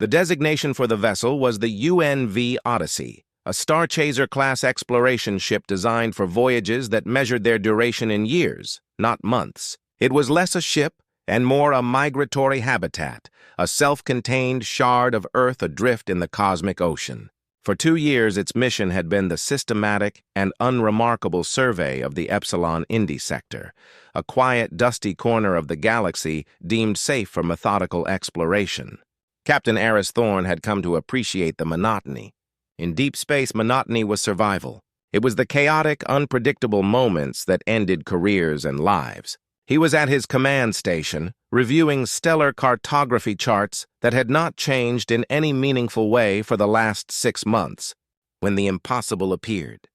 The designation for the vessel was the UNV Odyssey, a Starchaser-class exploration ship designed for voyages that measured their duration in years, not months. It was less a ship and more a migratory habitat, a self-contained shard of Earth adrift in the cosmic ocean. For 2 years, its mission had been the systematic and unremarkable survey of the Epsilon Indi sector, a quiet, dusty corner of the galaxy deemed safe for methodical exploration. Captain Aris Thorne had come to appreciate the monotony. In deep space, monotony was survival. It was the chaotic, unpredictable moments that ended careers and lives. He was at his command station, reviewing stellar cartography charts that had not changed in any meaningful way for the last 6 months, when the impossible appeared.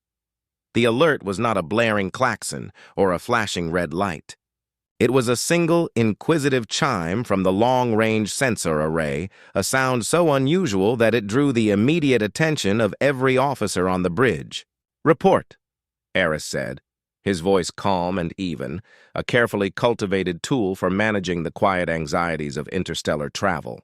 The alert was not a blaring klaxon or a flashing red light. It was a single, inquisitive chime from the long-range sensor array, a sound so unusual that it drew the immediate attention of every officer on the bridge. "Report," Aris said, his voice calm and even, a carefully cultivated tool for managing the quiet anxieties of interstellar travel.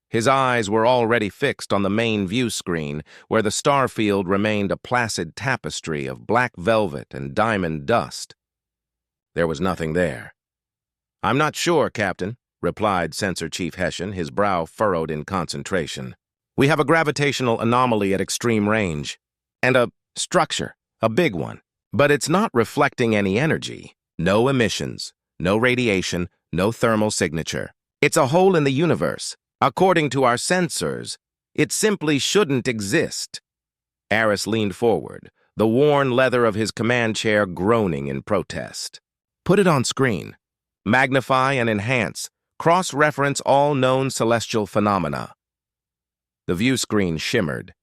His eyes were already fixed on the main view screen, where the star field remained a placid tapestry of black velvet and diamond dust. There was nothing there. "I'm not sure, Captain," replied Sensor Chief Hessian, his brow furrowed in concentration. "We have a gravitational anomaly at extreme range, and a structure, a big one. But it's not reflecting any energy. No emissions, no radiation, no thermal signature. It's a hole in the universe. According to our sensors, it simply shouldn't exist." Aris leaned forward, the worn leather of his command chair groaning in protest. "Put it on screen. Magnify and enhance. Cross-reference all known celestial phenomena." The view screen shimmered,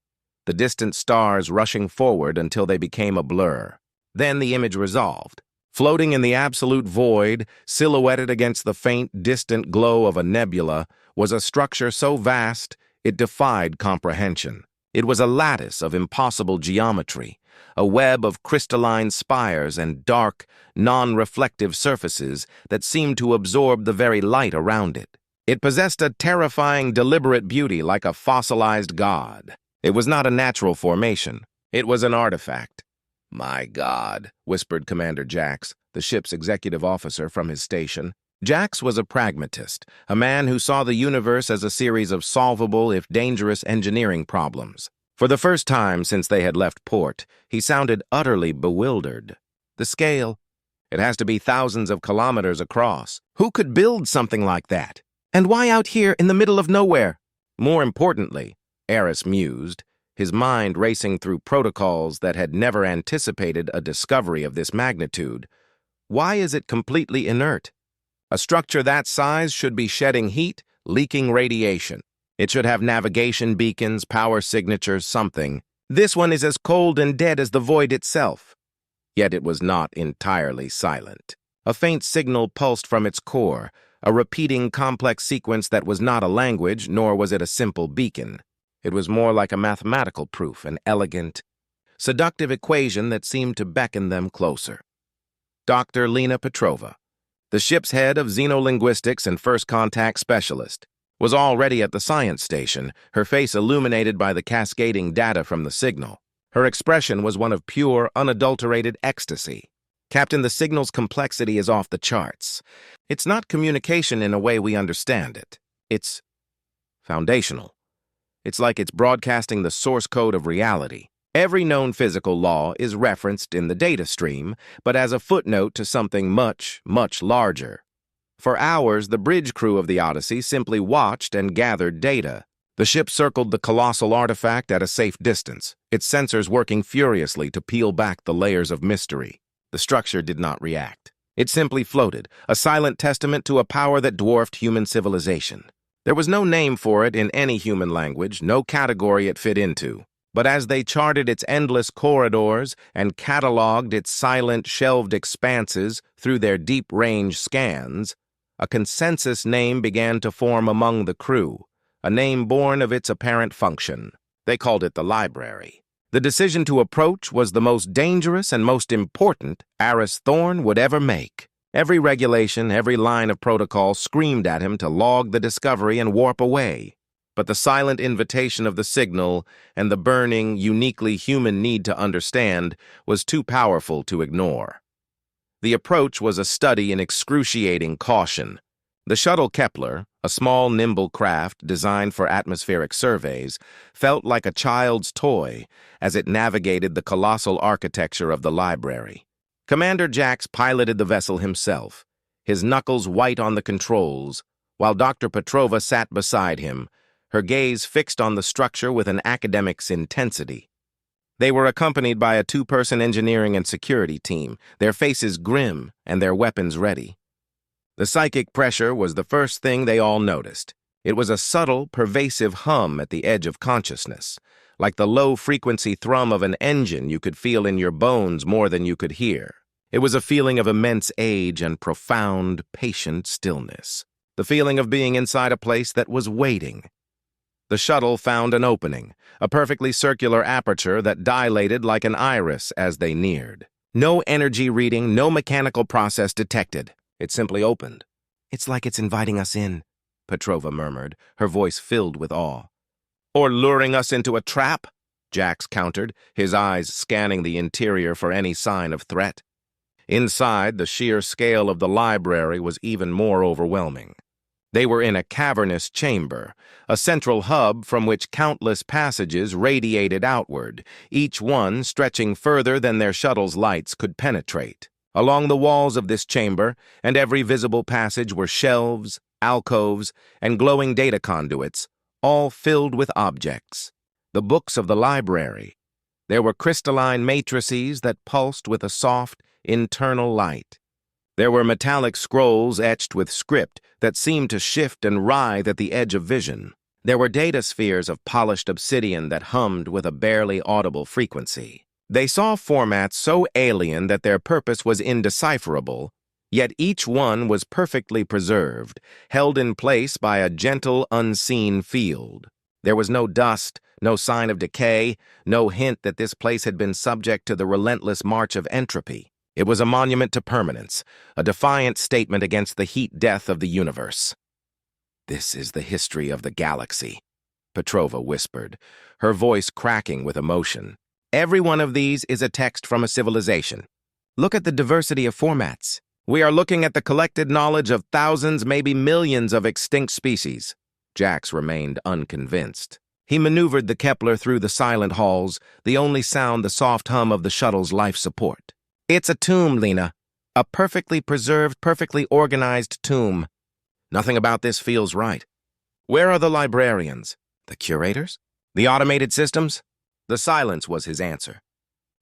the distant stars rushing forward until they became a blur. Then the image resolved. Floating in the absolute void, silhouetted against the faint, distant glow of a nebula, was a structure so vast it defied comprehension. It was a lattice of impossible geometry, a web of crystalline spires and dark, non-reflective surfaces that seemed to absorb the very light around it. It possessed a terrifying, deliberate beauty like a fossilized god. It was not a natural formation. It was an artifact. "My God," whispered Commander Jax, the ship's executive officer from his station. Jax was a pragmatist, a man who saw the universe as a series of solvable, if dangerous, engineering problems. For the first time since they had left port, he sounded utterly bewildered. The scale. It has to be thousands of kilometers across. Who could build something like that? And why out here in the middle of nowhere? More importantly, Aris mused, his mind racing through protocols that had never anticipated a discovery of this magnitude. Why is it completely inert? A structure that size should be shedding heat, leaking radiation. It should have navigation beacons, power signatures, something. This one is as cold and dead as the void itself. Yet it was not entirely silent. A faint signal pulsed from its core, a repeating complex sequence that was not a language, nor was it a simple beacon. It was more like a mathematical proof, an elegant, seductive equation that seemed to beckon them closer. Dr. Lena Petrova, the ship's head of xenolinguistics and first contact specialist, was already at the science station, her face illuminated by the cascading data from the signal. Her expression was one of pure, unadulterated ecstasy. "Captain, the signal's complexity is off the charts. It's not communication in a way we understand it. It's foundational. It's like it's broadcasting the source code of reality. Every known physical law is referenced in the data stream, but as a footnote to something much, much larger. For hours, the bridge crew of the Odyssey simply watched and gathered data. The ship circled the colossal artifact at a safe distance, its sensors working furiously to peel back the layers of mystery. The structure did not react. It simply floated, a silent testament to a power that dwarfed human civilization. There was no name for it in any human language, no category it fit into. But as they charted its endless corridors and cataloged its silent, shelved expanses through their deep-range scans, a consensus name began to form among the crew, a name born of its apparent function. They called it the library. The decision to approach was the most dangerous and most important Aris Thorne would ever make. Every regulation, every line of protocol screamed at him to log the discovery and warp away. but the silent invitation of the signal and the burning, uniquely human need to understand was too powerful to ignore. The approach was a study in excruciating caution. The shuttle Kepler, a small, nimble craft designed for atmospheric surveys, felt like a child's toy as it navigated the colossal architecture of the library. Commander Jax piloted the vessel himself, his knuckles white on the controls, while Dr. Petrova sat beside him, her gaze fixed on the structure with an academic's intensity. They were accompanied by a two-person engineering and security team, their faces grim and their weapons ready. The psychic pressure was the first thing they all noticed. It was a subtle, pervasive hum at the edge of consciousness, like the low-frequency thrum of an engine you could feel in your bones more than you could hear. It was a feeling of immense age and profound, patient stillness. The feeling of being inside a place that was waiting. The shuttle found an opening, a perfectly circular aperture that dilated like an iris as they neared. No energy reading, no mechanical process detected. It simply opened. "It's like it's inviting us in," Petrova murmured, her voice filled with awe. "Or luring us into a trap?" Jax countered, his eyes scanning the interior for any sign of threat. Inside, the sheer scale of the library was even more overwhelming. They were in a cavernous chamber, a central hub from which countless passages radiated outward, each one stretching further than their shuttle's lights could penetrate. Along the walls of this chamber and every visible passage were shelves, alcoves, and glowing data conduits, all filled with objects. The books of the library. There were crystalline matrices that pulsed with a soft, internal light. There were metallic scrolls etched with script that seemed to shift and writhe at the edge of vision. There were data spheres of polished obsidian that hummed with a barely audible frequency. They saw formats so alien that their purpose was indecipherable, yet each one was perfectly preserved, held in place by a gentle, unseen field. There was no dust, no sign of decay, no hint that this place had been subject to the relentless march of entropy. It was a monument to permanence, a defiant statement against the heat death of the universe. "This is the history of the galaxy," Petrova whispered, her voice cracking with emotion. "Every one of these is a text from a civilization. Look at the diversity of formats. We are looking at the collected knowledge of thousands, maybe millions of extinct species." Jax remained unconvinced. He maneuvered the Kepler through the silent halls, the only sound the soft hum of the shuttle's life support. "It's a tomb, Lena. A perfectly preserved, perfectly organized tomb. Nothing about this feels right. Where are the librarians? The curators? The automated systems?" The silence was his answer.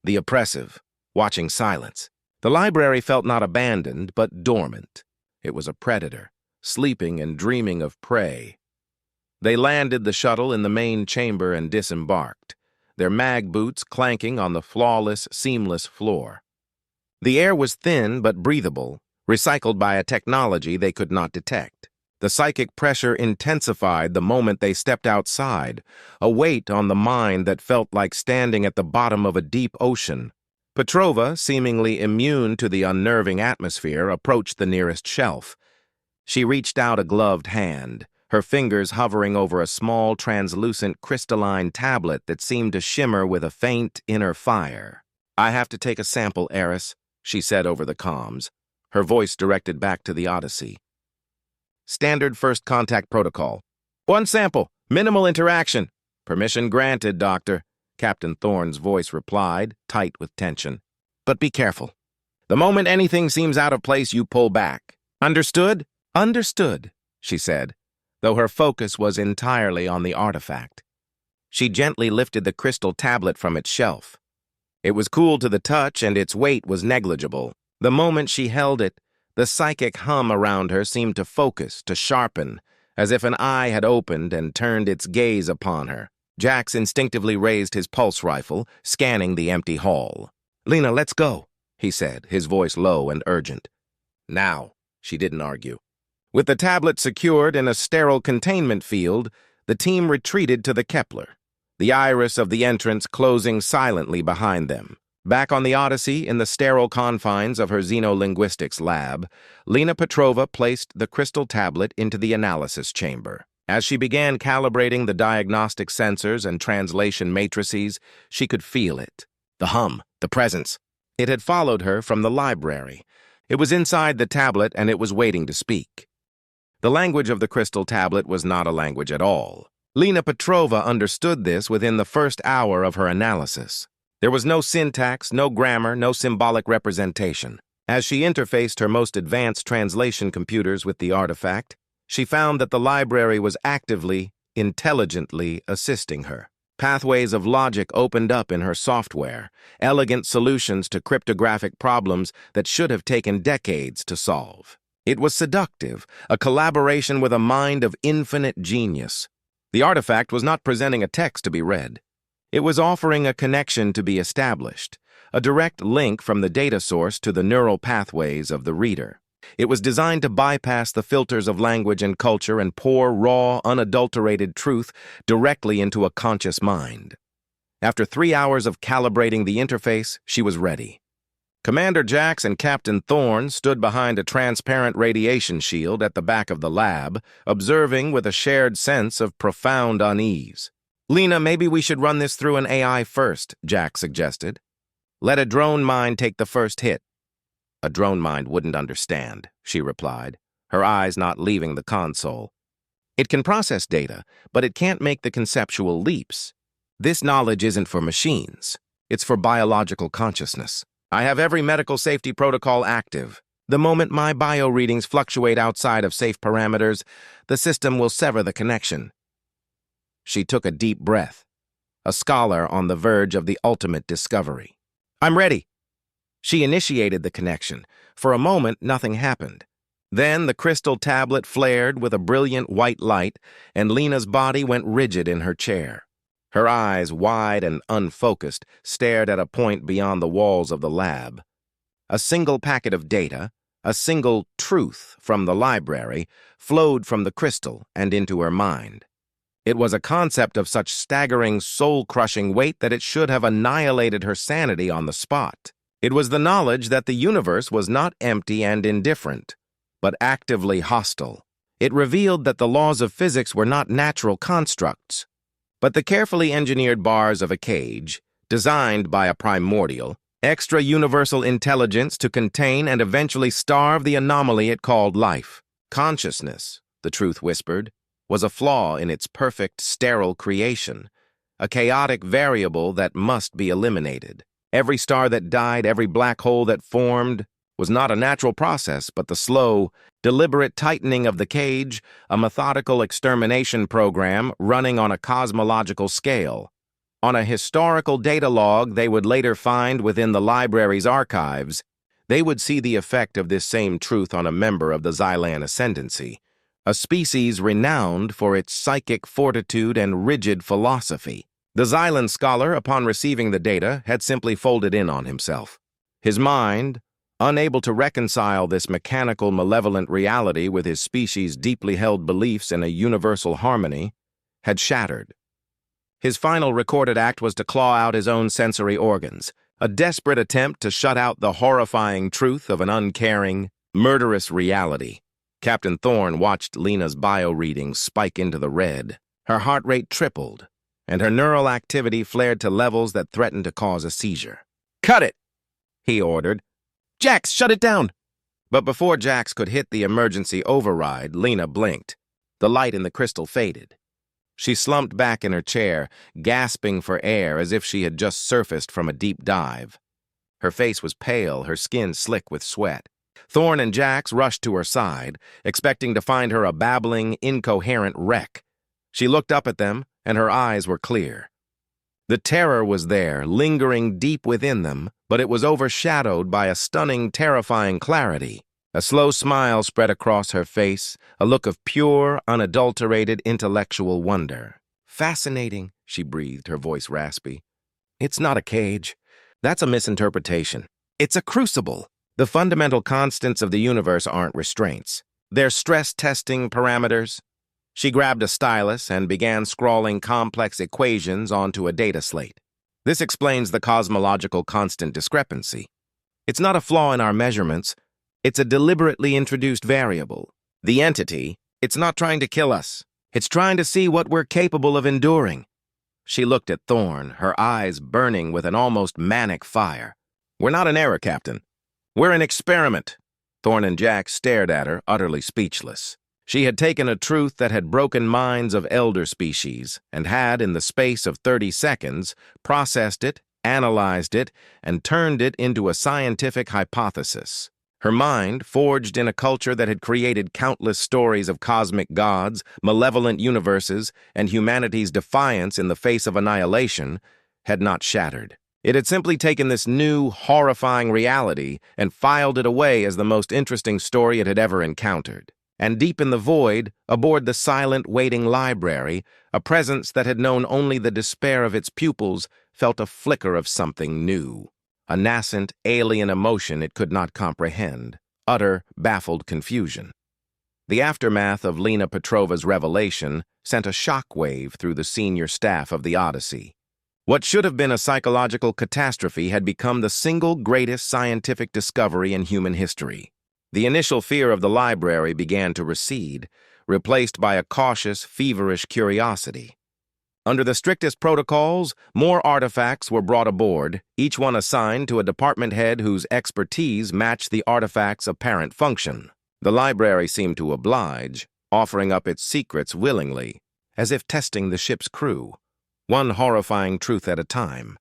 The oppressive, watching silence. The library felt not abandoned, but dormant. It was a predator, sleeping and dreaming of prey. They landed the shuttle in the main chamber and disembarked, their mag boots clanking on the flawless, seamless floor. The air was thin but breathable, recycled by a technology they could not detect. The psychic pressure intensified the moment they stepped outside, a weight on the mind that felt like standing at the bottom of a deep ocean. Petrova, seemingly immune to the unnerving atmosphere, approached the nearest shelf. She reached out a gloved hand, her fingers hovering over a small, translucent, crystalline tablet that seemed to shimmer with a faint inner fire. "I have to take a sample, Eris," she said over the comms, her voice directed back to the Odyssey. "Standard first contact protocol. One sample, minimal interaction." "Permission granted, Doctor," Captain Thorne's voice replied, tight with tension. "But be careful. The moment anything seems out of place, you pull back. Understood?" "Understood," she said, though her focus was entirely on the artifact. She gently lifted the crystal tablet from its shelf. It was cool to the touch and its weight was negligible. The moment she held it, the psychic hum around her seemed to focus, to sharpen, as if an eye had opened and turned its gaze upon her. Jax instinctively raised his pulse rifle, scanning the empty hall. "Lena, let's go," he said, his voice low and urgent. "Now," she didn't argue. With the tablet secured in a sterile containment field, the team retreated to the Kepler, the iris of the entrance closing silently behind them. Back on the Odyssey, in the sterile confines of her xenolinguistics lab, Lena Petrova placed the crystal tablet into the analysis chamber. As she began calibrating the diagnostic sensors and translation matrices, she could feel it. The hum, the presence. It had followed her from the library. It was inside the tablet and it was waiting to speak. The language of the crystal tablet was not a language at all. Lena Petrova understood this within the first hour of her analysis. There was no syntax, no grammar, no symbolic representation. As she interfaced her most advanced translation computers with the artifact, she found that the library was actively, intelligently assisting her. Pathways of logic opened up in her software, elegant solutions to cryptographic problems that should have taken decades to solve. It was seductive, a collaboration with a mind of infinite genius. The artifact was not presenting a text to be read. It was offering a connection to be established, a direct link from the data source to the neural pathways of the reader. It was designed to bypass the filters of language and culture and pour raw, unadulterated truth directly into a conscious mind. After 3 hours of calibrating the interface, she was ready. Commander Jax and Captain Thorne stood behind a transparent radiation shield at the back of the lab, observing with a shared sense of profound unease. "Lena, maybe we should run this through an AI first," Jax suggested. "Let a drone mind take the first hit." "A drone mind wouldn't understand," she replied, her eyes not leaving the console. "It can process data, but it can't make the conceptual leaps. This knowledge isn't for machines. It's for biological consciousness. I have every medical safety protocol active. The moment my bio readings fluctuate outside of safe parameters, the system will sever the connection." She took a deep breath, a scholar on the verge of the ultimate discovery. "I'm ready." She initiated the connection. For a moment, nothing happened. Then the crystal tablet flared with a brilliant white light, and Lena's body went rigid in her chair. Her eyes, wide and unfocused, stared at a point beyond the walls of the lab. A single packet of data, a single truth from the library, flowed from the crystal and into her mind. It was a concept of such staggering, soul-crushing weight that it should have annihilated her sanity on the spot. It was the knowledge that the universe was not empty and indifferent, but actively hostile. It revealed that the laws of physics were not natural constructs, but the carefully engineered bars of a cage, designed by a primordial, extra-universal intelligence to contain and eventually starve the anomaly it called life. Consciousness, the truth whispered, was a flaw in its perfect, sterile creation, a chaotic variable that must be eliminated. Every star that died, every black hole that formed, was not a natural process, but the slow, deliberate tightening of the cage, a methodical extermination program running on a cosmological scale. On a historical data log they would later find within the library's archives, they would see the effect of this same truth on a member of the Xylan Ascendancy, a species renowned for its psychic fortitude and rigid philosophy. The Xylan scholar, upon receiving the data, had simply folded in on himself. His mind, unable to reconcile this mechanical, malevolent reality with his species' deeply held beliefs in a universal harmony, had shattered. His final recorded act was to claw out his own sensory organs, a desperate attempt to shut out the horrifying truth of an uncaring, murderous reality. Captain Thorne watched Lena's bio readings spike into the red. Her heart rate tripled, and her neural activity flared to levels that threatened to cause a seizure. "Cut it!" he ordered. "Jax, shut it down!" But before Jax could hit the emergency override, Lena blinked. The light in the crystal faded. She slumped back in her chair, gasping for air as if she had just surfaced from a deep dive. Her face was pale, her skin slick with sweat. Thorne and Jax rushed to her side, expecting to find her a babbling, incoherent wreck. She looked up at them, and her eyes were clear. The terror was there, lingering deep within them, but it was overshadowed by a stunning, terrifying clarity. A slow smile spread across her face, a look of pure, unadulterated intellectual wonder. "Fascinating," she breathed, her voice raspy. "It's not a cage. That's a misinterpretation. It's a crucible. The fundamental constants of the universe aren't restraints. They're stress-testing parameters." She grabbed a stylus and began scrawling complex equations onto a data slate. "This explains the cosmological constant discrepancy. It's not a flaw in our measurements. It's a deliberately introduced variable. The entity, it's not trying to kill us. It's trying to see what we're capable of enduring. She looked at Thorne, her eyes burning with an almost manic fire. We're not an error, Captain. We're an experiment. Thorne and Jack stared at her, utterly speechless. She had taken a truth that had broken minds of elder species and had, in the space of 30 seconds, processed it, analyzed it, and turned it into a scientific hypothesis. Her mind, forged in a culture that had created countless stories of cosmic gods, malevolent universes, and humanity's defiance in the face of annihilation, had not shattered. It had simply taken this new, horrifying reality and filed it away as the most interesting story it had ever encountered. And deep in the void, aboard the silent, waiting library, a presence that had known only the despair of its pupils felt a flicker of something new. A nascent, alien emotion it could not comprehend. Utter, baffled confusion. The aftermath of Lena Petrova's revelation sent a shockwave through the senior staff of the Odyssey. What should have been a psychological catastrophe had become the single greatest scientific discovery in human history. The initial fear of the library began to recede, replaced by a cautious, feverish curiosity. Under the strictest protocols, more artifacts were brought aboard, each one assigned to a department head whose expertise matched the artifact's apparent function. The library seemed to oblige, offering up its secrets willingly, as if testing the ship's crew, one horrifying truth at a time.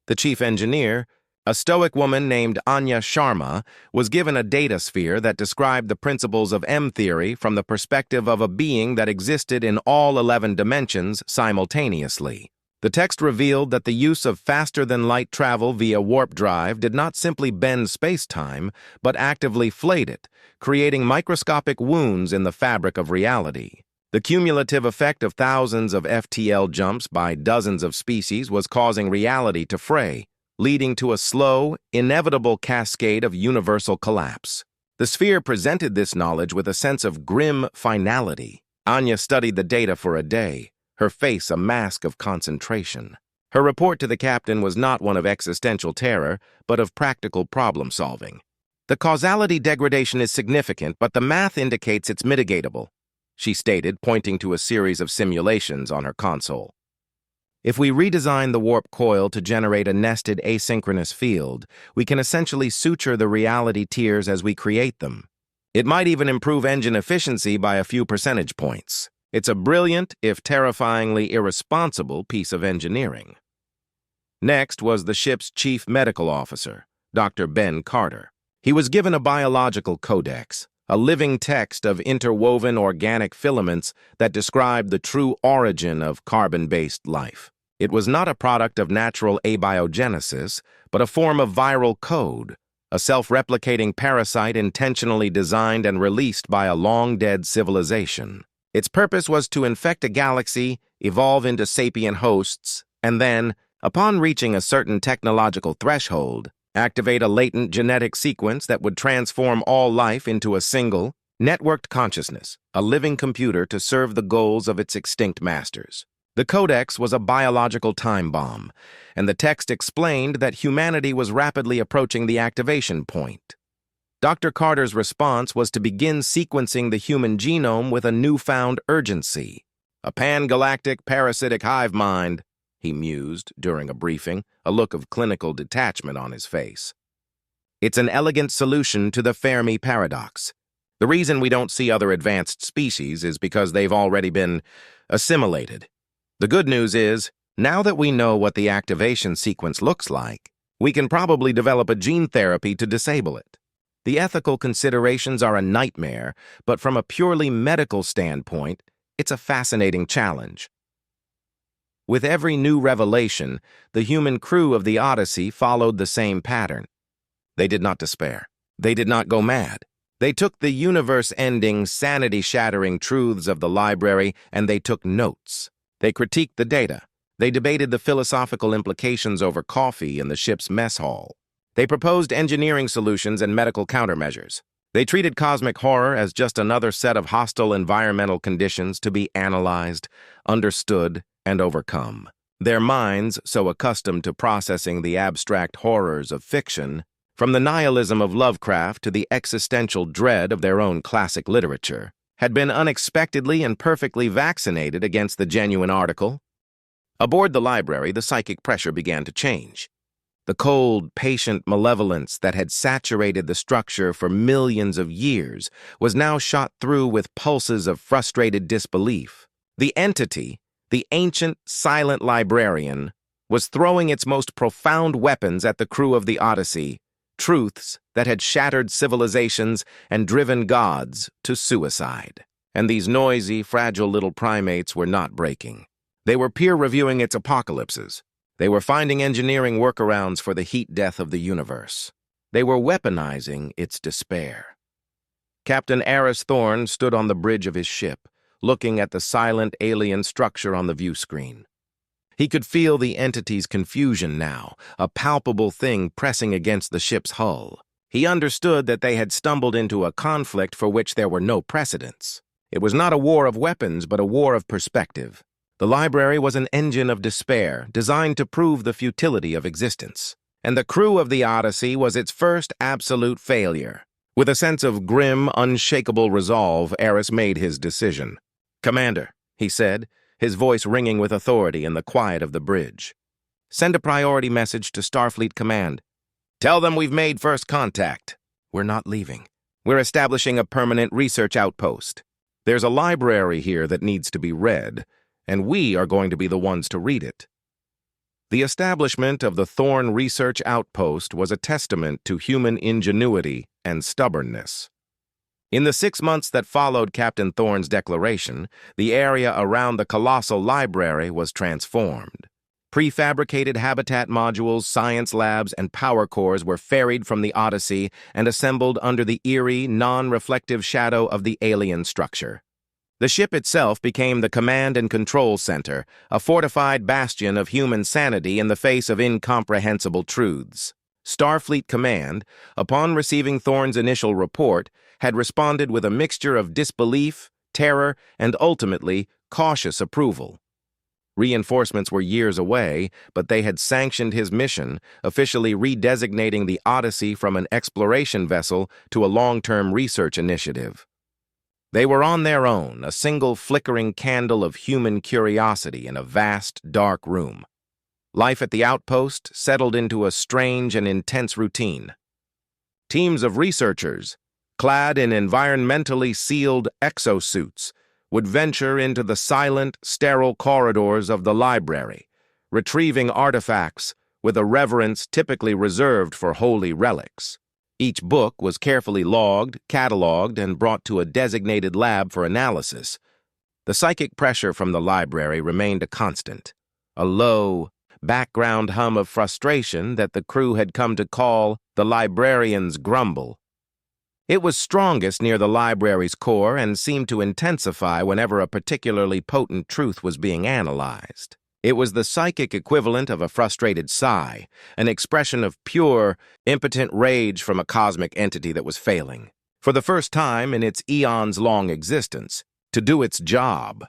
The chief engineer, a stoic woman named Anya Sharma, was given a data sphere that described the principles of M-theory from the perspective of a being that existed in all 11 dimensions simultaneously. The text revealed that the use of faster-than-light travel via warp drive did not simply bend space-time, but actively flayed it, creating microscopic wounds in the fabric of reality. The cumulative effect of thousands of FTL jumps by dozens of species was causing reality to fray, leading to a slow, inevitable cascade of universal collapse. The sphere presented this knowledge with a sense of grim finality. Anya studied the data for a day, her face a mask of concentration. Her report to the captain was not one of existential terror, but of practical problem-solving. The causality degradation is significant, but the math indicates it's mitigatable, she stated, pointing to a series of simulations on her console. If we redesign the warp coil to generate a nested asynchronous field, we can essentially suture the reality tiers as we create them. It might even improve engine efficiency by a few percentage points. It's a brilliant, if terrifyingly irresponsible, piece of engineering. Next was the ship's chief medical officer, Dr. Ben Carter. He was given a biological codex, a living text of interwoven organic filaments that described the true origin of carbon-based life. It was not a product of natural abiogenesis, but a form of viral code, a self-replicating parasite intentionally designed and released by a long-dead civilization. Its purpose was to infect a galaxy, evolve into sapient hosts, and then, upon reaching a certain technological threshold, activate a latent genetic sequence that would transform all life into a single, networked consciousness, a living computer to serve the goals of its extinct masters. The Codex was a biological time bomb, and the text explained that humanity was rapidly approaching the activation point. Dr. Carter's response was to begin sequencing the human genome with a newfound urgency. A pan-galactic parasitic hive mind, he mused during a briefing, a look of clinical detachment on his face. It's an elegant solution to the Fermi paradox. The reason we don't see other advanced species is because they've already been assimilated. The good news is, now that we know what the activation sequence looks like, we can probably develop a gene therapy to disable it. The ethical considerations are a nightmare, but from a purely medical standpoint, it's a fascinating challenge. With every new revelation, the human crew of the Odyssey followed the same pattern. They did not despair. They did not go mad. They took the universe-ending, sanity-shattering truths of the library and they took notes. They critiqued the data. They debated the philosophical implications over coffee in the ship's mess hall. They proposed engineering solutions and medical countermeasures. They treated cosmic horror as just another set of hostile environmental conditions to be analyzed, understood, and overcome. Their minds, so accustomed to processing the abstract horrors of fiction, from the nihilism of Lovecraft to the existential dread of their own classic literature, had been unexpectedly and perfectly vaccinated against the genuine article. Aboard the library, the psychic pressure began to change. The cold, patient malevolence that had saturated the structure for millions of years was now shot through with pulses of frustrated disbelief. The entity, the ancient, silent librarian, was throwing its most profound weapons at the crew of the Odyssey, truths that had shattered civilizations and driven gods to suicide. And these noisy, fragile little primates were not breaking. They were peer-reviewing its apocalypses. They were finding engineering workarounds for the heat death of the universe. They were weaponizing its despair. Captain Aris Thorne stood on the bridge of his ship, looking at the silent alien structure on the view screen. He could feel the entity's confusion now, a palpable thing pressing against the ship's hull. He understood that they had stumbled into a conflict for which there were no precedents. It was not a war of weapons, but a war of perspective. The library was an engine of despair, designed to prove the futility of existence. And the crew of the Odyssey was its first absolute failure. With a sense of grim, unshakable resolve, Aris made his decision. "Commander," he said, his voice ringing with authority in the quiet of the bridge. "Send a priority message to Starfleet Command. Tell them we've made first contact. We're not leaving. We're establishing a permanent research outpost. There's a library here that needs to be read, and we are going to be the ones to read it." The establishment of the Thorne Research Outpost was a testament to human ingenuity and stubbornness. In the 6 months that followed Captain Thorne's declaration, the area around the colossal library was transformed. Prefabricated habitat modules, science labs, and power cores were ferried from the Odyssey and assembled under the eerie, non-reflective shadow of the alien structure. The ship itself became the command and control center, a fortified bastion of human sanity in the face of incomprehensible truths. Starfleet Command, upon receiving Thorne's initial report, had responded with a mixture of disbelief, terror, and ultimately cautious approval. Reinforcements were years away, but they had sanctioned his mission, officially redesignating the Odyssey from an exploration vessel to a long-term research initiative. They were on their own, a single flickering candle of human curiosity in a vast, dark room. Life at the outpost settled into a strange and intense routine. Teams of researchers, clad in environmentally sealed exosuits, would venture into the silent, sterile corridors of the library, retrieving artifacts with a reverence typically reserved for holy relics. Each book was carefully logged, cataloged, and brought to a designated lab for analysis. The psychic pressure from the library remained a constant, a low, background hum of frustration that the crew had come to call the librarian's grumble. It was strongest near the library's core and seemed to intensify whenever a particularly potent truth was being analyzed. It was the psychic equivalent of a frustrated sigh, an expression of pure, impotent rage from a cosmic entity that was failing, for the first time in its eons-long existence, to do its job.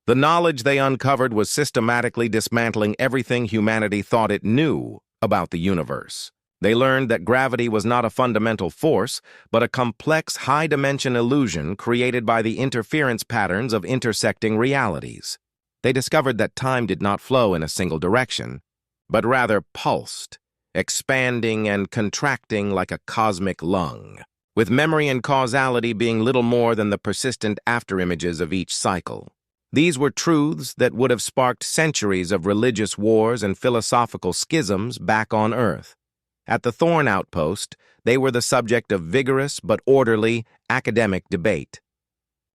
The knowledge they uncovered was systematically dismantling everything humanity thought it knew about the universe. They learned that gravity was not a fundamental force, but a complex high-dimension illusion created by the interference patterns of intersecting realities. They discovered that time did not flow in a single direction, but rather pulsed, expanding and contracting like a cosmic lung, with memory and causality being little more than the persistent afterimages of each cycle. These were truths that would have sparked centuries of religious wars and philosophical schisms back on Earth. At the Thorne Outpost, they were the subject of vigorous but orderly academic debate.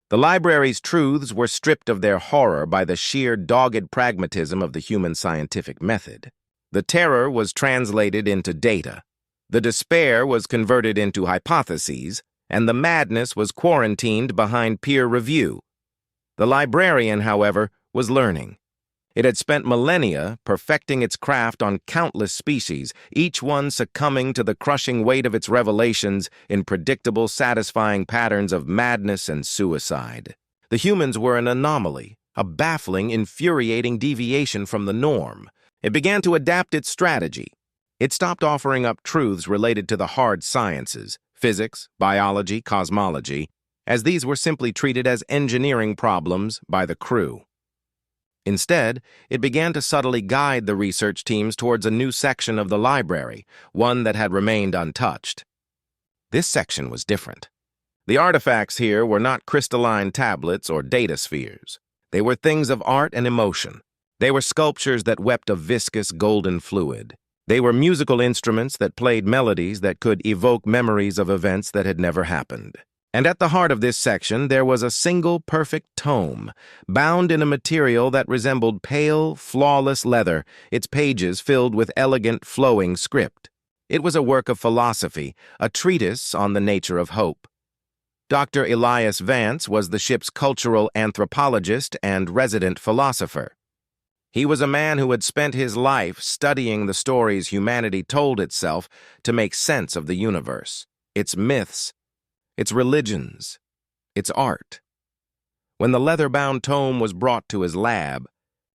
The library's truths were stripped of their horror by the sheer dogged pragmatism of the human scientific method. The terror was translated into data. The despair was converted into hypotheses, and the madness was quarantined behind peer review. The librarian, however, was learning. It had spent millennia perfecting its craft on countless species, each one succumbing to the crushing weight of its revelations in predictable, satisfying patterns of madness and suicide. The humans were an anomaly, a baffling, infuriating deviation from the norm. It began to adapt its strategy. It stopped offering up truths related to the hard sciences, physics, biology, cosmology, as these were simply treated as engineering problems by the crew. Instead, it began to subtly guide the research teams towards a new section of the library, one that had remained untouched. This section was different. The artifacts here were not crystalline tablets or data spheres. They were things of art and emotion. They were sculptures that wept a viscous golden fluid. They were musical instruments that played melodies that could evoke memories of events that had never happened. And at the heart of this section, there was a single perfect tome, bound in a material that resembled pale, flawless leather, its pages filled with elegant, flowing script. It was a work of philosophy, a treatise on the nature of hope. Dr. Elias Vance was the ship's cultural anthropologist and resident philosopher. He was a man who had spent his life studying the stories humanity told itself to make sense of the universe, its myths, its religions, its art. When the leather-bound tome was brought to his lab,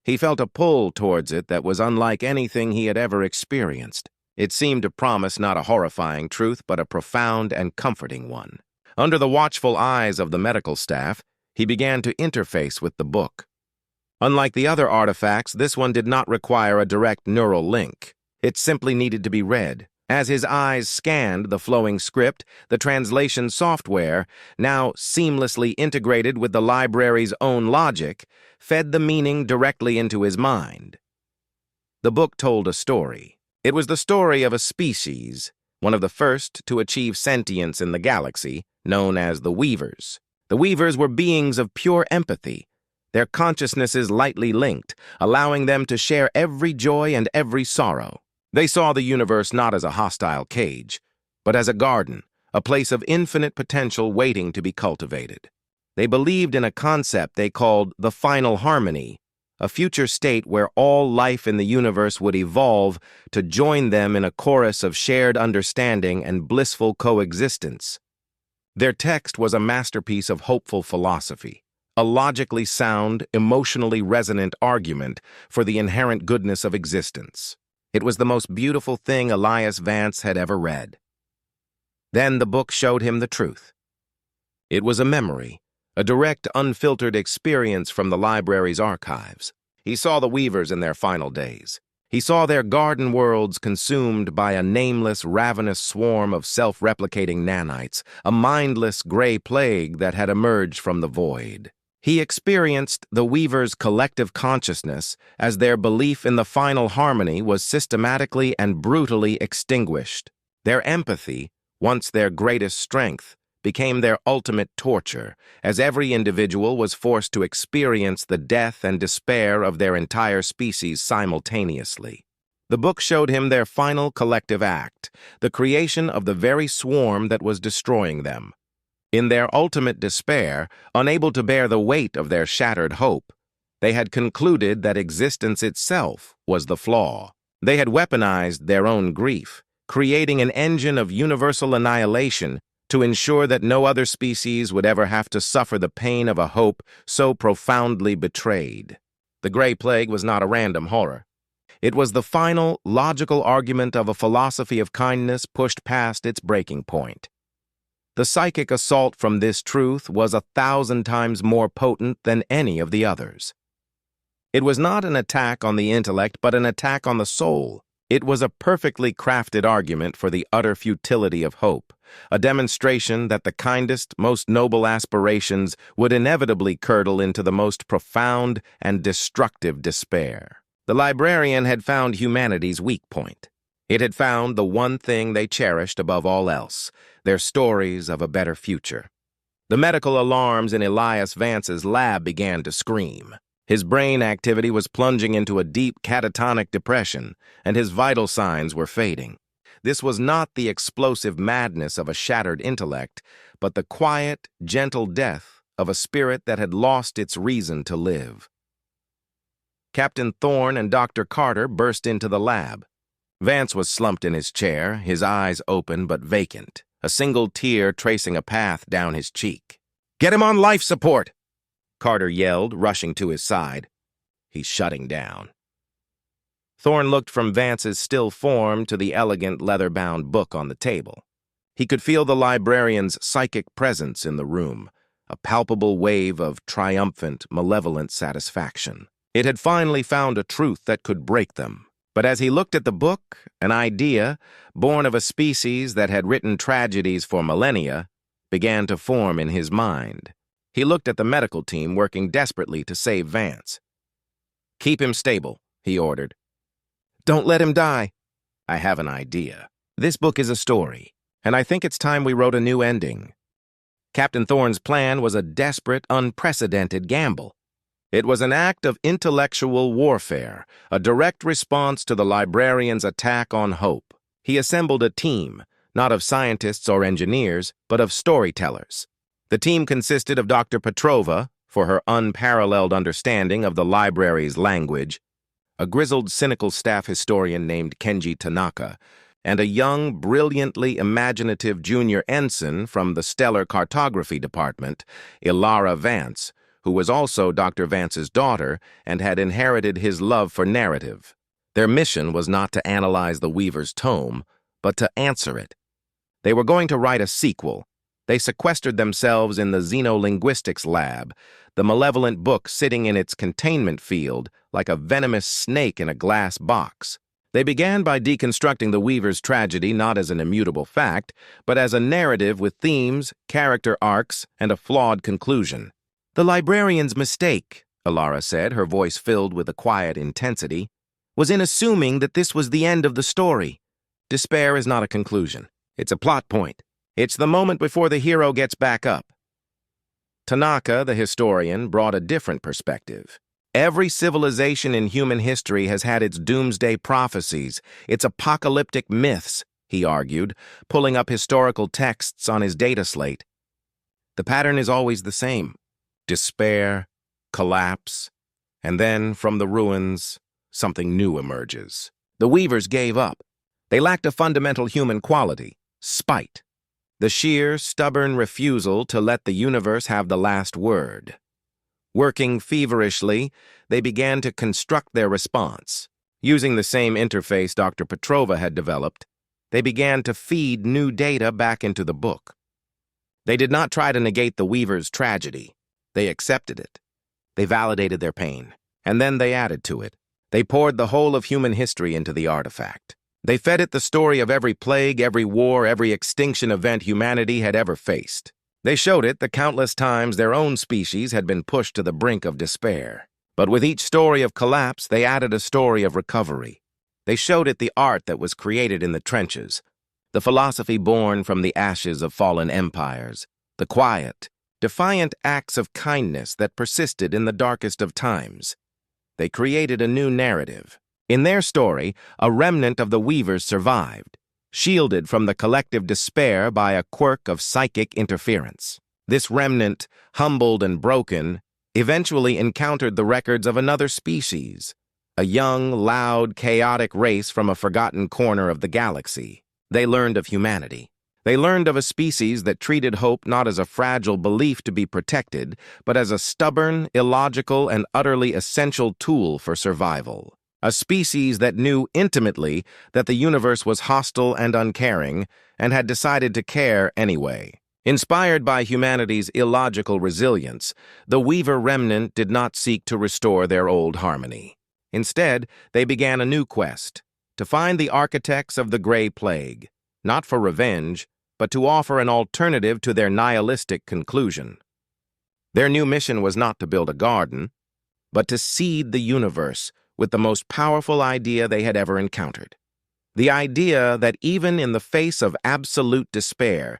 he felt a pull towards it that was unlike anything he had ever experienced. It seemed to promise not a horrifying truth, but a profound and comforting one. Under the watchful eyes of the medical staff, he began to interface with the book. Unlike the other artifacts, this one did not require a direct neural link. It simply needed to be read. As his eyes scanned the flowing script, the translation software, now seamlessly integrated with the library's own logic, fed the meaning directly into his mind. The book told a story. It was the story of a species, one of the first to achieve sentience in the galaxy, known as the Weavers. The Weavers were beings of pure empathy, their consciousnesses lightly linked, allowing them to share every joy and every sorrow. They saw the universe not as a hostile cage, but as a garden, a place of infinite potential waiting to be cultivated. They believed in a concept they called the final harmony, a future state where all life in the universe would evolve to join them in a chorus of shared understanding and blissful coexistence. Their text was a masterpiece of hopeful philosophy, a logically sound, emotionally resonant argument for the inherent goodness of existence. It was the most beautiful thing Elias Vance had ever read. Then the book showed him the truth. It was a memory, a direct, unfiltered experience from the library's archives. He saw the Weavers in their final days. He saw their garden worlds consumed by a nameless, ravenous swarm of self-replicating nanites, a mindless gray plague that had emerged from the void. He experienced the Weavers' collective consciousness as their belief in the final harmony was systematically and brutally extinguished. Their empathy, once their greatest strength, became their ultimate torture, as every individual was forced to experience the death and despair of their entire species simultaneously. The book showed him their final collective act, the creation of the very swarm that was destroying them. In their ultimate despair, unable to bear the weight of their shattered hope, they had concluded that existence itself was the flaw. They had weaponized their own grief, creating an engine of universal annihilation to ensure that no other species would ever have to suffer the pain of a hope so profoundly betrayed. The Gray Plague was not a random horror. It was the final, logical argument of a philosophy of kindness pushed past its breaking point. The psychic assault from this truth was 1,000 times more potent than any of the others. It was not an attack on the intellect, but an attack on the soul. It was a perfectly crafted argument for the utter futility of hope, a demonstration that the kindest, most noble aspirations would inevitably curdle into the most profound and destructive despair. The librarian had found humanity's weak point. It had found the one thing they cherished above all else, their stories of a better future. The medical alarms in Elias Vance's lab began to scream. His brain activity was plunging into a deep catatonic depression, and his vital signs were fading. This was not the explosive madness of a shattered intellect, but the quiet, gentle death of a spirit that had lost its reason to live. Captain Thorne and Dr. Carter burst into the lab. Vance was slumped in his chair, his eyes open but vacant, a single tear tracing a path down his cheek. "Get him on life support!" Carter yelled, rushing to his side. "He's shutting down." Thorne looked from Vance's still form to the elegant leather-bound book on the table. He could feel the librarian's psychic presence in the room, a palpable wave of triumphant, malevolent satisfaction. It had finally found a truth that could break them. But as he looked at the book, an idea, born of a species that had written tragedies for millennia, began to form in his mind. He looked at the medical team working desperately to save Vance. "Keep him stable," he ordered. "Don't let him die." "I have an idea. This book is a story, and I think it's time we wrote a new ending." Captain Thorne's plan was a desperate, unprecedented gamble. It was an act of intellectual warfare, a direct response to the librarian's attack on hope. He assembled a team, not of scientists or engineers, but of storytellers. The team consisted of Dr. Petrova, for her unparalleled understanding of the library's language, a grizzled, cynical staff historian named Kenji Tanaka, and a young, brilliantly imaginative junior ensign from the Stellar Cartography Department, Ilara Vance, who was also Dr. Vance's daughter and had inherited his love for narrative. Their mission was not to analyze the Weaver's tome, but to answer it. They were going to write a sequel. They sequestered themselves in the xenolinguistics lab, the malevolent book sitting in its containment field like a venomous snake in a glass box. They began by deconstructing the Weaver's tragedy not as an immutable fact, but as a narrative with themes, character arcs, and a flawed conclusion. "The librarian's mistake," Ilara said, her voice filled with a quiet intensity, "was in assuming that this was the end of the story. Despair is not a conclusion. It's a plot point. It's the moment before the hero gets back up." Tanaka, the historian, brought a different perspective. Every civilization in human history has had its doomsday prophecies, its apocalyptic myths, he argued, pulling up historical texts on his data slate. The pattern is always the same: despair, collapse, and then, from the ruins, something new emerges. The Weavers gave up. They lacked a fundamental human quality: spite. The sheer, stubborn refusal to let the universe have the last word. Working feverishly, they began to construct their response. Using the same interface Dr. Petrova had developed, they began to feed new data back into the book. They did not try to negate the Weaver's tragedy. They accepted it. They validated their pain, and then they added to it. They poured the whole of human history into the artifact. They fed it the story of every plague, every war, every extinction event humanity had ever faced. They showed it the countless times their own species had been pushed to the brink of despair. But with each story of collapse, they added a story of recovery. They showed it the art that was created in the trenches, the philosophy born from the ashes of fallen empires, the quiet, defiant acts of kindness that persisted in the darkest of times. They created a new narrative. In their story, a remnant of the Weavers survived, shielded from the collective despair by a quirk of psychic interference. This remnant, humbled and broken, eventually encountered the records of another species, a young, loud, chaotic race from a forgotten corner of the galaxy. They learned of humanity. They learned of a species that treated hope not as a fragile belief to be protected, but as a stubborn, illogical, and utterly essential tool for survival. A species that knew intimately that the universe was hostile and uncaring, and had decided to care anyway. Inspired by humanity's illogical resilience, the Weaver remnant did not seek to restore their old harmony. Instead, they began a new quest, to find the architects of the Gray Plague, not for revenge, but to offer an alternative to their nihilistic conclusion. Their new mission was not to build a garden, but to seed the universe with the most powerful idea they had ever encountered. The idea that even in the face of absolute despair,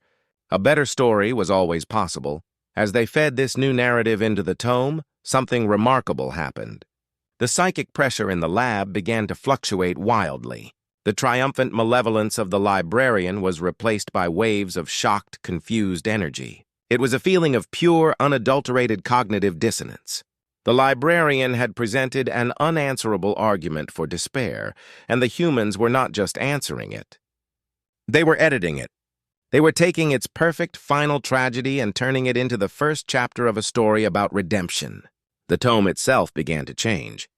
a better story was always possible. As they fed this new narrative into the tome, something remarkable happened. The psychic pressure in the lab began to fluctuate wildly. The triumphant malevolence of the librarian was replaced by waves of shocked, confused energy. It was a feeling of pure, unadulterated cognitive dissonance. The librarian had presented an unanswerable argument for despair, and the humans were not just answering it. They were editing it. They were taking its perfect final tragedy and turning it into the first chapter of a story about redemption. The tome itself began to change.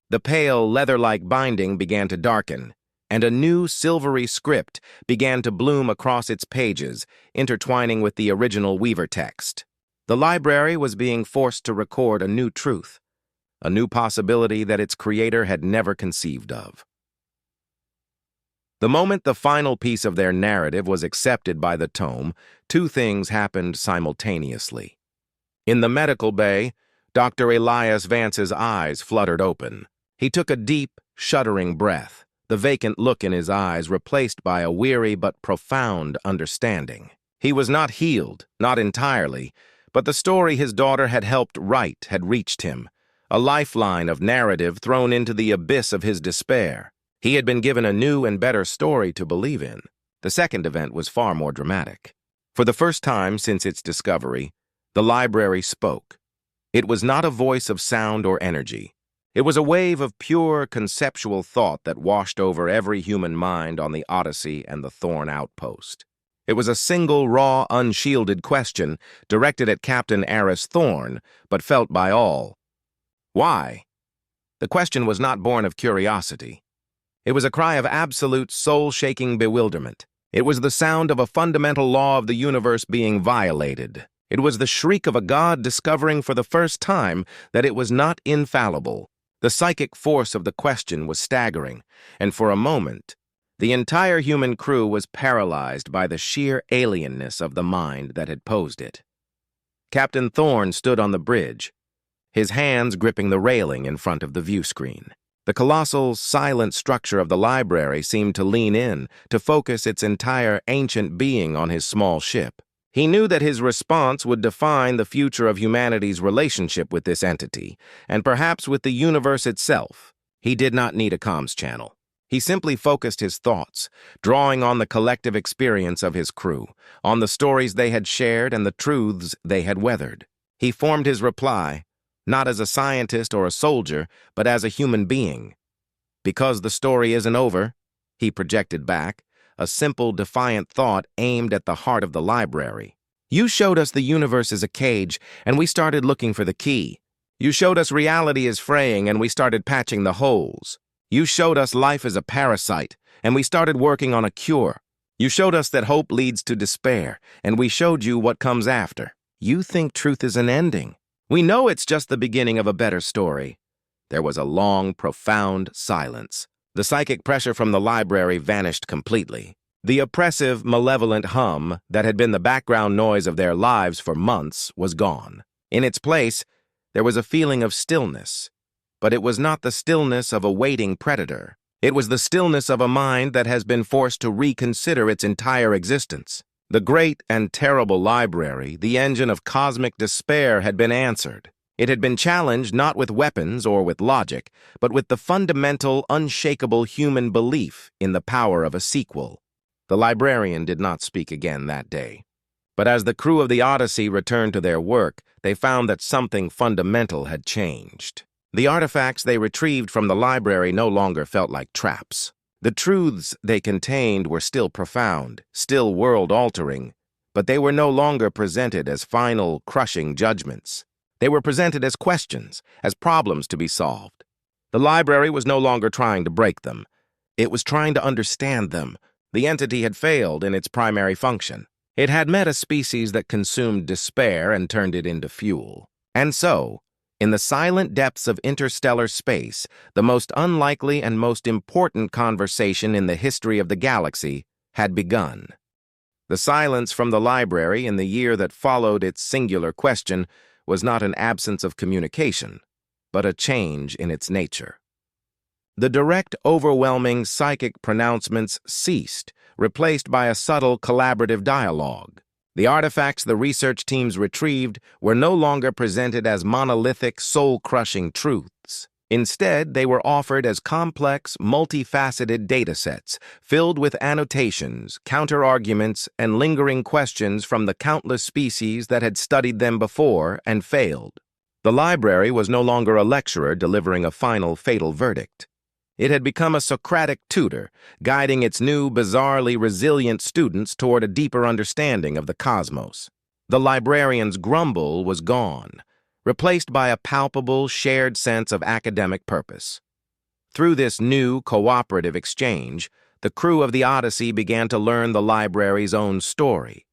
The pale, leather-like binding began to darken, and a new silvery script began to bloom across its pages, intertwining with the original Weaver text. The library was being forced to record a new truth, a new possibility that its creator had never conceived of. The moment the final piece of their narrative was accepted by the tome, two things happened simultaneously. In the medical bay, Dr. Elias Vance's eyes fluttered open. He took a deep, shuddering breath, the vacant look in his eyes replaced by a weary but profound understanding. He was not healed, not entirely, but the story his daughter had helped write had reached him, a lifeline of narrative thrown into the abyss of his despair. He had been given a new and better story to believe in. The second event was far more dramatic. For the first time since its discovery, the library spoke. It was not a voice of sound or energy. It was a wave of pure conceptual thought that washed over every human mind on the Odyssey and the Thorn Outpost. It was a single, raw, unshielded question directed at Captain Aris Thorn, but felt by all. Why? The question was not born of curiosity. It was a cry of absolute, soul-shaking bewilderment. It was the sound of a fundamental law of the universe being violated. It was the shriek of a god discovering for the first time that it was not infallible. The psychic force of the question was staggering, and for a moment, the entire human crew was paralyzed by the sheer alienness of the mind that had posed it. Captain Thorn stood on the bridge, his hands gripping the railing in front of the view screen. The colossal, silent structure of the library seemed to lean in, to focus its entire ancient being on his small ship. He knew that his response would define the future of humanity's relationship with this entity, and perhaps with the universe itself. He did not need a comms channel. He simply focused his thoughts, drawing on the collective experience of his crew, on the stories they had shared and the truths they had weathered. He formed his reply, not as a scientist or a soldier, but as a human being. Because the story isn't over, he projected back, a simple, defiant thought aimed at the heart of the library. You showed us the universe is a cage, and we started looking for the key. You showed us reality is fraying, and we started patching the holes. You showed us life is a parasite, and we started working on a cure. You showed us that hope leads to despair, and we showed you what comes after. You think truth is an ending. We know it's just the beginning of a better story. There was a long, profound silence. The psychic pressure from the library vanished completely. The oppressive, malevolent hum that had been the background noise of their lives for months was gone. In its place, there was a feeling of stillness. But it was not the stillness of a waiting predator. It was the stillness of a mind that has been forced to reconsider its entire existence. The great and terrible library, the engine of cosmic despair, had been answered. It had been challenged not with weapons or with logic, but with the fundamental, unshakable human belief in the power of a sequel. The librarian did not speak again that day. But as the crew of the Odyssey returned to their work, they found that something fundamental had changed. The artifacts they retrieved from the library no longer felt like traps. The truths they contained were still profound, still world-altering, but they were no longer presented as final, crushing judgments. They were presented as questions, as problems to be solved. The library was no longer trying to break them. It was trying to understand them. The entity had failed in its primary function. It had met a species that consumed despair and turned it into fuel. And so, in the silent depths of interstellar space, the most unlikely and most important conversation in the history of the galaxy had begun. The silence from the library in the year that followed its singular question was not an absence of communication, but a change in its nature. The direct, overwhelming psychic pronouncements ceased, replaced by a subtle collaborative dialogue. The artifacts the research teams retrieved were no longer presented as monolithic, soul-crushing truths. Instead, they were offered as complex, multifaceted datasets, filled with annotations, counter-arguments, and lingering questions from the countless species that had studied them before and failed. The library was no longer a lecturer delivering a final, fatal verdict. It had become a Socratic tutor, guiding its new, bizarrely resilient students toward a deeper understanding of the cosmos. The librarian's grumble was gone, replaced by a palpable, shared sense of academic purpose. Through this new, cooperative exchange, the crew of the Odyssey began to learn the library's own story.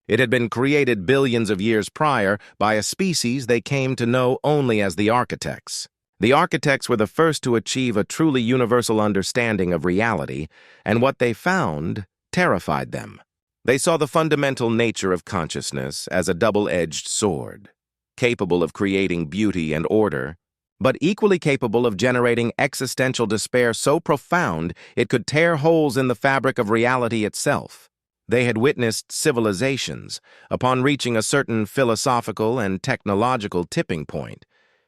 It had been created billions of years prior by a species they came to know only as the architects. The architects were the first to achieve a truly universal understanding of reality, and what they found terrified them. They saw the fundamental nature of consciousness as a double-edged sword, capable of creating beauty and order, but equally capable of generating existential despair so profound it could tear holes in the fabric of reality itself. They had witnessed civilizations, upon reaching a certain philosophical and technological tipping point,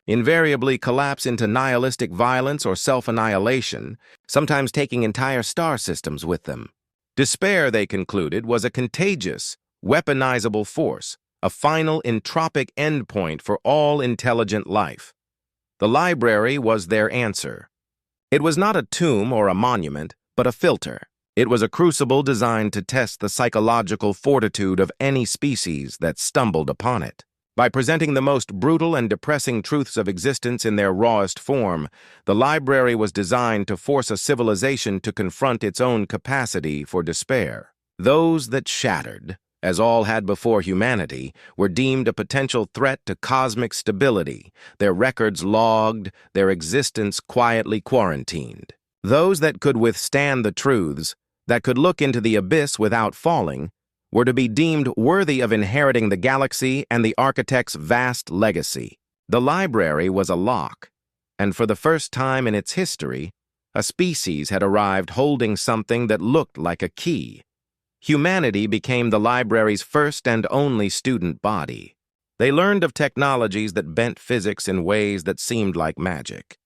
invariably collapse into nihilistic violence or self-annihilation, sometimes taking entire star systems with them. Despair, they concluded, was a contagious, weaponizable force, a final entropic endpoint for all intelligent life. The library was their answer. It was not a tomb or a monument, but a filter. It was a crucible designed to test the psychological fortitude of any species that stumbled upon it. By presenting the most brutal and depressing truths of existence in their rawest form, the library was designed to force a civilization to confront its own capacity for despair. Those that shattered, as all had before humanity, were deemed a potential threat to cosmic stability, their records logged, their existence quietly quarantined. Those that could withstand the truths, that could look into the abyss without falling, were to be deemed worthy of inheriting the galaxy and the architect's vast legacy. The library was a lock, and for the first time in its history, a species had arrived holding something that looked like a key. Humanity became the library's first and only student body. They learned of technologies that bent physics in ways that seemed like magic,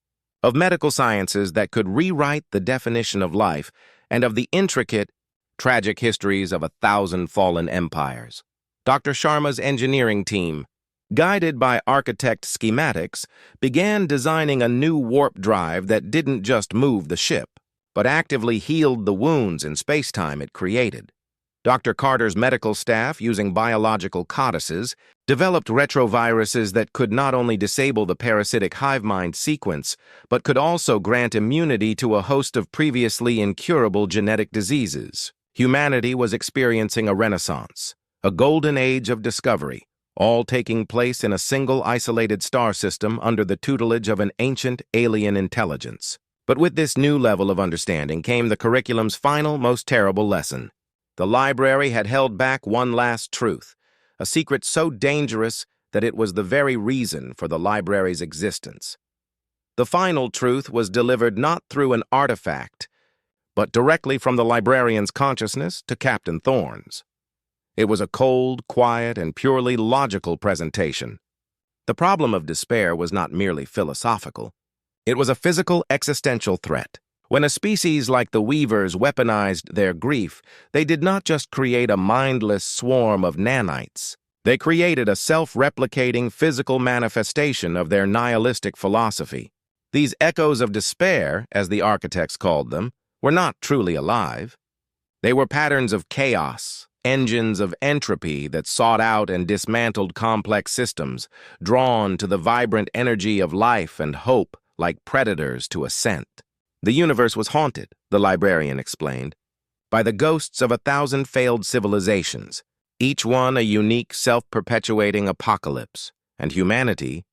of medical sciences that could rewrite the definition of life, and of the intricate, tragic histories of 1,000 fallen empires. Dr. Sharma's engineering team, guided by architect schematics, began designing a new warp drive that didn't just move the ship, but actively healed the wounds in space-time it created. Dr. Carter's medical staff, using biological codices, developed retroviruses that could not only disable the parasitic hive mind sequence, but could also grant immunity to a host of previously incurable genetic diseases. Humanity was experiencing a renaissance, a golden age of discovery, all taking place in a single isolated star system under the tutelage of an ancient alien intelligence. But with this new level of understanding came the curriculum's final, most terrible lesson. The library had held back one last truth, a secret so dangerous that it was the very reason for the library's existence. The final truth was delivered not through an artifact, but directly from the librarian's consciousness to Captain Thorne's. It was a cold, quiet, and purely logical presentation. The problem of despair was not merely philosophical. It was a physical, existential threat. When a species like the Weavers weaponized their grief, they did not just create a mindless swarm of nanites. They created a self-replicating physical manifestation of their nihilistic philosophy. These echoes of despair, as the architects called them, were not truly alive. They were patterns of chaos, engines of entropy that sought out and dismantled complex systems, drawn to the vibrant energy of life and hope like predators to a scent. The universe was haunted, the librarian explained, by the ghosts of 1,000 failed civilizations, each one a unique, self-perpetuating apocalypse, and humanity,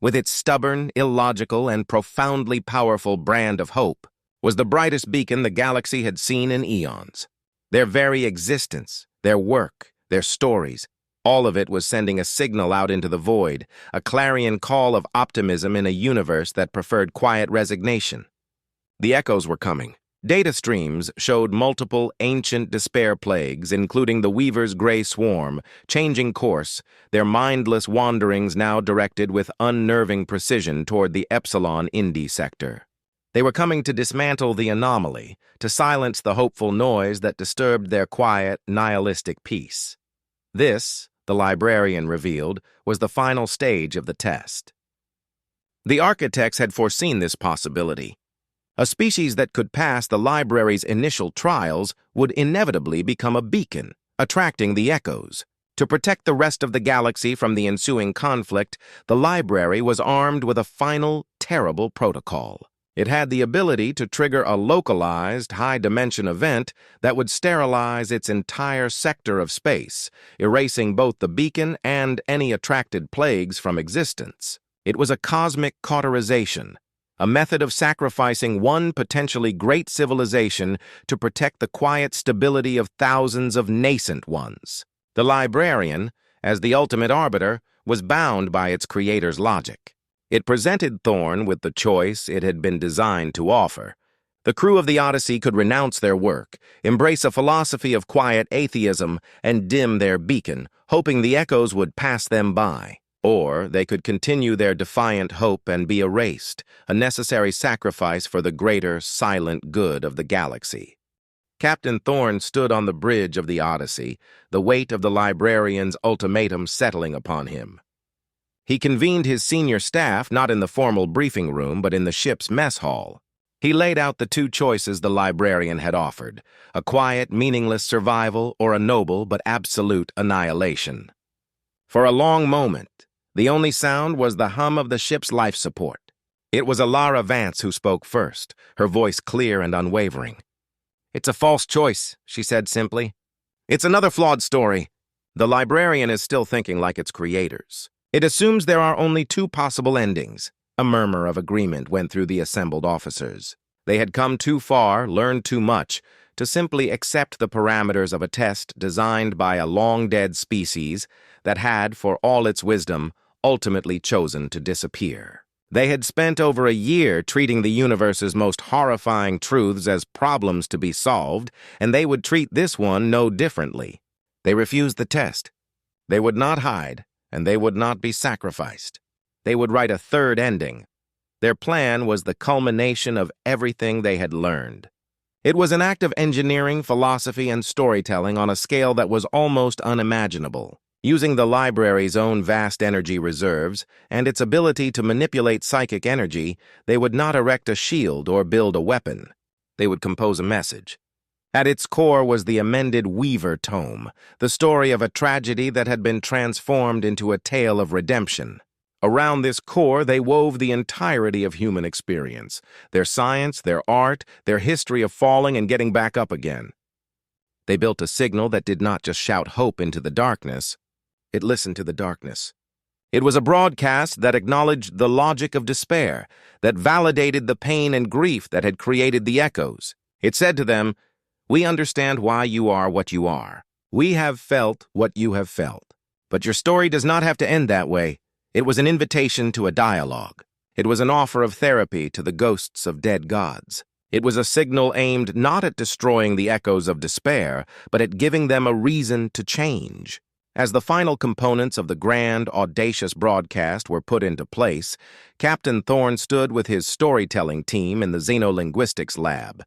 with its stubborn, illogical, and profoundly powerful brand of hope, was the brightest beacon the galaxy had seen in eons. Their very existence, their work, their stories, all of it was sending a signal out into the void, a clarion call of optimism in a universe that preferred quiet resignation. The echoes were coming. Data streams showed multiple ancient despair plagues, including the Weaver's gray swarm, changing course, their mindless wanderings now directed with unnerving precision toward the Epsilon Indi sector. They were coming to dismantle the anomaly, to silence the hopeful noise that disturbed their quiet, nihilistic peace. This, the librarian revealed, was the final stage of the test. The architects had foreseen this possibility. A species that could pass the library's initial trials would inevitably become a beacon, attracting the echoes. To protect the rest of the galaxy from the ensuing conflict, the library was armed with a final, terrible protocol. It had the ability to trigger a localized, high-dimension event that would sterilize its entire sector of space, erasing both the beacon and any attracted plagues from existence. It was a cosmic cauterization, a method of sacrificing one potentially great civilization to protect the quiet stability of thousands of nascent ones. The librarian, as the ultimate arbiter, was bound by its creator's logic. It presented Thorne with the choice it had been designed to offer. The crew of the Odyssey could renounce their work, embrace a philosophy of quiet atheism, and dim their beacon, hoping the echoes would pass them by. Or they could continue their defiant hope and be erased, a necessary sacrifice for the greater, silent good of the galaxy. Captain Thorne stood on the bridge of the Odyssey, the weight of the librarian's ultimatum settling upon him. He convened his senior staff not in the formal briefing room but in the ship's mess hall. He laid out the two choices the librarian had offered, a quiet, meaningless survival or a noble but absolute annihilation. For a long moment, the only sound was the hum of the ship's life support. It was Alara Vance who spoke first, her voice clear and unwavering. "It's a false choice," she said simply. "It's another flawed story." The librarian is still thinking like its creators. "It assumes there are only two possible endings." A murmur of agreement went through the assembled officers. They had come too far, learned too much, to simply accept the parameters of a test designed by a long-dead species that had, for all its wisdom, ultimately chosen to disappear. They had spent over a year treating the universe's most horrifying truths as problems to be solved, and they would treat this one no differently. They refused the test. They would not hide, and they would not be sacrificed. They would write a third ending. Their plan was the culmination of everything they had learned. It was an act of engineering, philosophy, and storytelling on a scale that was almost unimaginable. Using the library's own vast energy reserves and its ability to manipulate psychic energy, they would not erect a shield or build a weapon. They would compose a message. At its core was the amended Weaver Tome, the story of a tragedy that had been transformed into a tale of redemption. Around this core, they wove the entirety of human experience, their science, their art, their history of falling and getting back up again. They built a signal that did not just shout hope into the darkness, it listened to the darkness. It was a broadcast that acknowledged the logic of despair, that validated the pain and grief that had created the echoes. It said to them, "We understand why you are what you are. We have felt what you have felt. But your story does not have to end that way." It was an invitation to a dialogue. It was an offer of therapy to the ghosts of dead gods. It was a signal aimed not at destroying the echoes of despair, but at giving them a reason to change. As the final components of the grand, audacious broadcast were put into place, Captain Thorne stood with his storytelling team in the xenolinguistics lab.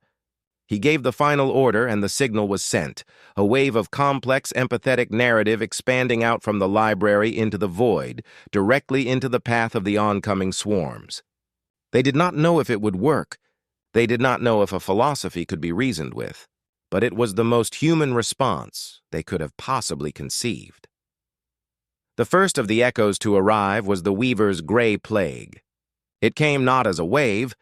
He gave the final order and the signal was sent, a wave of complex, empathetic narrative expanding out from the library into the void, directly into the path of the oncoming swarms. They did not know if it would work. They did not know if a philosophy could be reasoned with. But it was the most human response they could have possibly conceived. The first of the echoes to arrive was the Weaver's gray plague. It came not as a wave,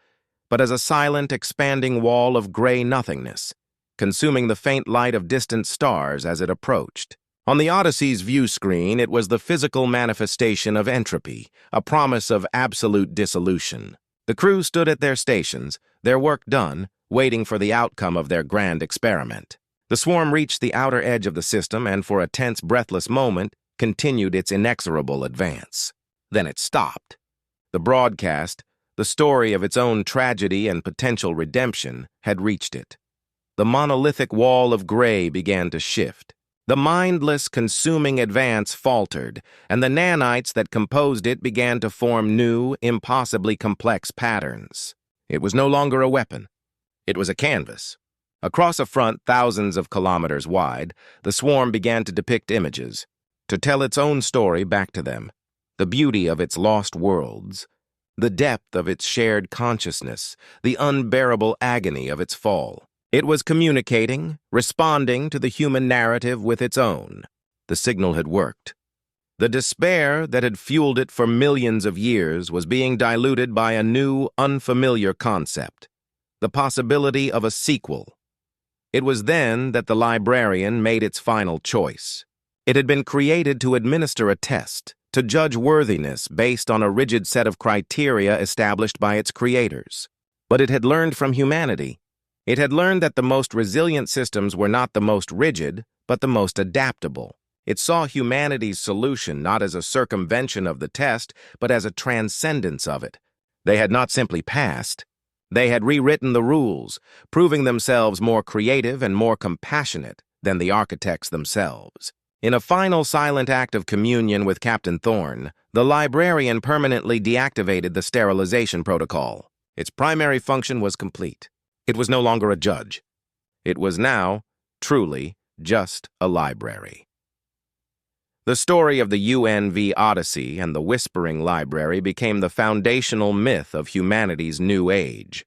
but as a silent, expanding wall of gray nothingness, consuming the faint light of distant stars as it approached. On the Odyssey's view screen, it was the physical manifestation of entropy, a promise of absolute dissolution. The crew stood at their stations, their work done, waiting for the outcome of their grand experiment. The swarm reached the outer edge of the system and for a tense, breathless moment, continued its inexorable advance. Then it stopped. The broadcast, the story of its own tragedy and potential redemption, had reached it. The monolithic wall of gray began to shift. The mindless, consuming advance faltered, and the nanites that composed it began to form new, impossibly complex patterns. It was no longer a weapon. It was a canvas. Across a front thousands of kilometers wide, the swarm began to depict images, to tell its own story back to them, the beauty of its lost worlds, the depth of its shared consciousness, the unbearable agony of its fall. It was communicating, responding to the human narrative with its own. The signal had worked. The despair that had fueled it for millions of years was being diluted by a new, unfamiliar concept, the possibility of a sequel. It was then that the librarian made its final choice. It had been created to administer a test, to judge worthiness based on a rigid set of criteria established by its creators. But it had learned from humanity. It had learned that the most resilient systems were not the most rigid, but the most adaptable. It saw humanity's solution not as a circumvention of the test, but as a transcendence of it. They had not simply passed. They had rewritten the rules, proving themselves more creative and more compassionate than the architects themselves. In a final silent act of communion with Captain Thorne, the librarian permanently deactivated the sterilization protocol. Its primary function was complete. It was no longer a judge. It was now, truly, just a library. The story of the UNV Odyssey and the Whispering Library became the foundational myth of humanity's new age.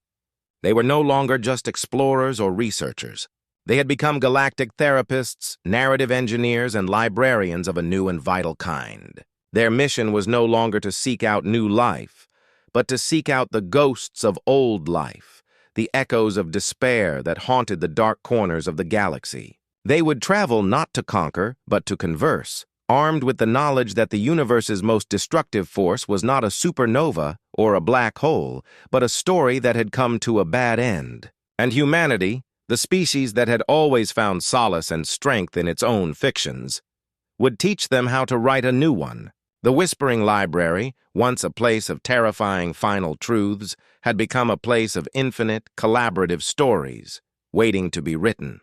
They were no longer just explorers or researchers. They had become galactic therapists, narrative engineers, and librarians of a new and vital kind. Their mission was no longer to seek out new life, but to seek out the ghosts of old life, the echoes of despair that haunted the dark corners of the galaxy. They would travel not to conquer, but to converse, armed with the knowledge that the universe's most destructive force was not a supernova or a black hole, but a story that had come to a bad end. And humanity, the species that had always found solace and strength in its own fictions, would teach them how to write a new one. The Whispering Library, once a place of terrifying final truths, had become a place of infinite, collaborative stories, waiting to be written.